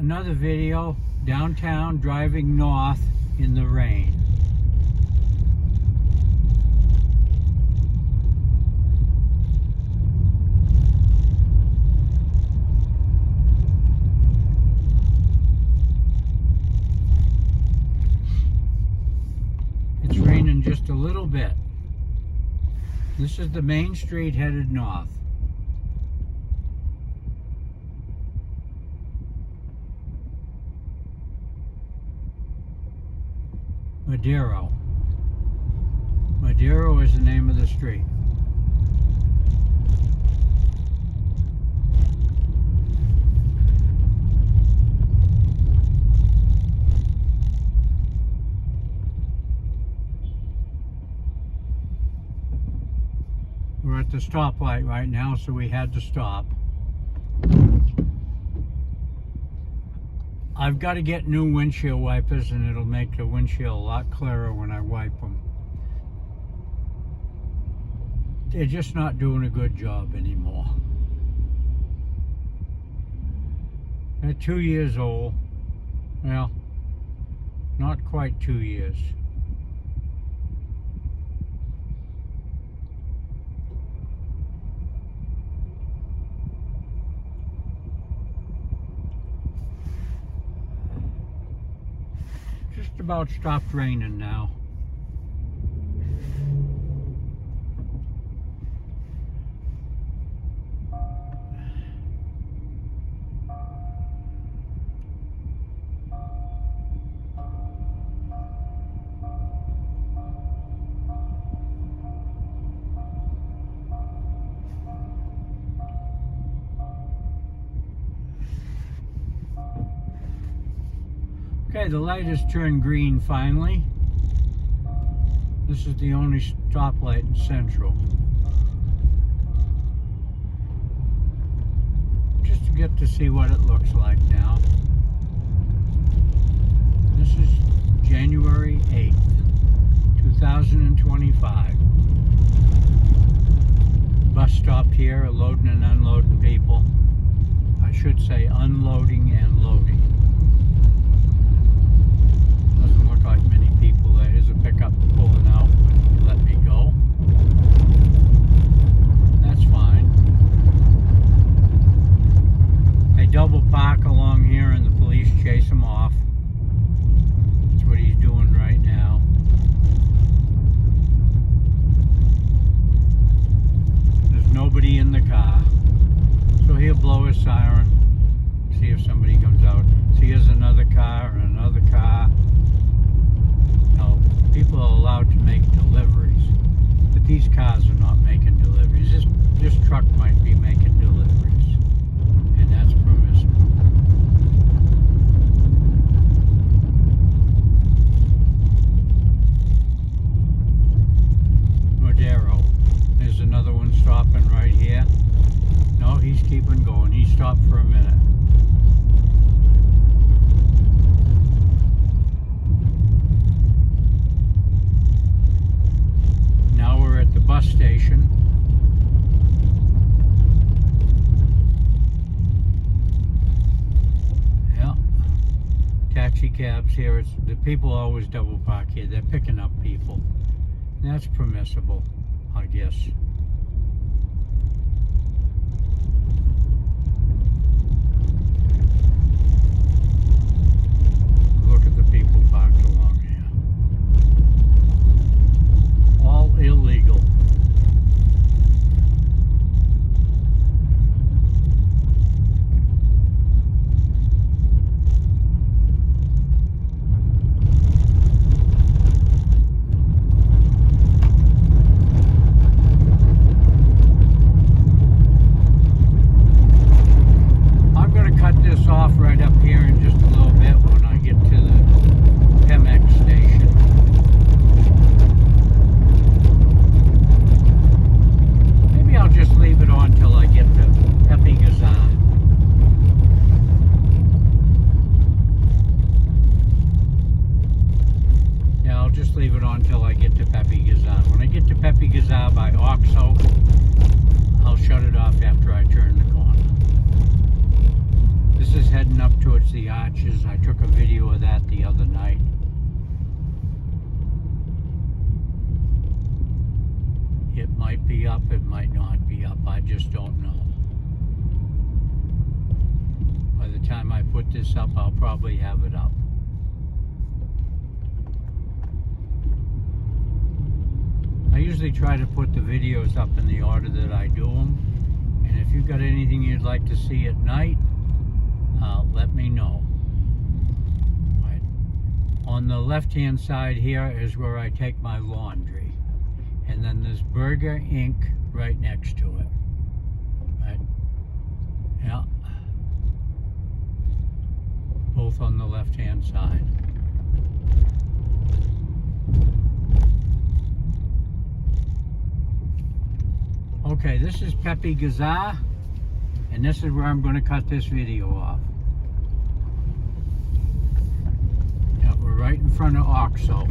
Another video, downtown, driving north in the rain. It's raining just a little bit. This is the main street headed north. Madero. Madero is the name of the street. We're at the stoplight right now, so we had to stop. I've got to get new windshield wipers, and it'll make the windshield a lot clearer when I wipe them. They're just not doing a good job anymore. They're 2 years old. Well, not quite 2 years. Just about stopped raining now. Okay, the light has turned green finally. This is the only stoplight in Central. Just to get to see what it looks like now. This is January 8th, 2025. Bus stop here, loading and unloading people. I should say unloading and loading. Doesn't look like many people. There is a pickup pulling out. Let me go. That's fine. They double park along here and the police chase them off. That's what he's doing right now. There's nobody in the car. So he'll blow his siren. See if somebody comes out. See, here's another car and another car. Now, people are allowed to make deliveries, but these cars are not making deliveries. This truck might be making deliveries, and that's permissible. Madero. There's another one stopping right here. No, he's keeping going. He stopped for a minute. Now we're at the bus station. Yeah. Taxi cabs here. It's the people always double park here. They're picking up people. That's permissible, I guess. Look at the people parked along here. All illegal. I'm going to cut this off right up here in just a little bit when I get to the Pemex station. Maybe I'll just leave it on till I get to Pepe Gazan. Yeah, I'll just leave it on till I get to Pepe Gazan. When I get to Pepe Gazan by Oxo, I'll shut it off after I turn the corner. This is heading up to towards the arches. I took a video of that the other night. It might be up, it might not be up. I just don't know. By the time I put this up, I'll probably have it up. I usually try to put the videos up in the order that I do them. And if you've got anything you'd like to see at night, let me know. Right. On the left-hand side here is where I take my laundry. And then there's Burger Inc. right next to it. Right? Yeah. Both on the left-hand side. Okay, this is Pepe Gazar, and this is where I'm going to cut this video off. Yeah, we're right in front of Oxo.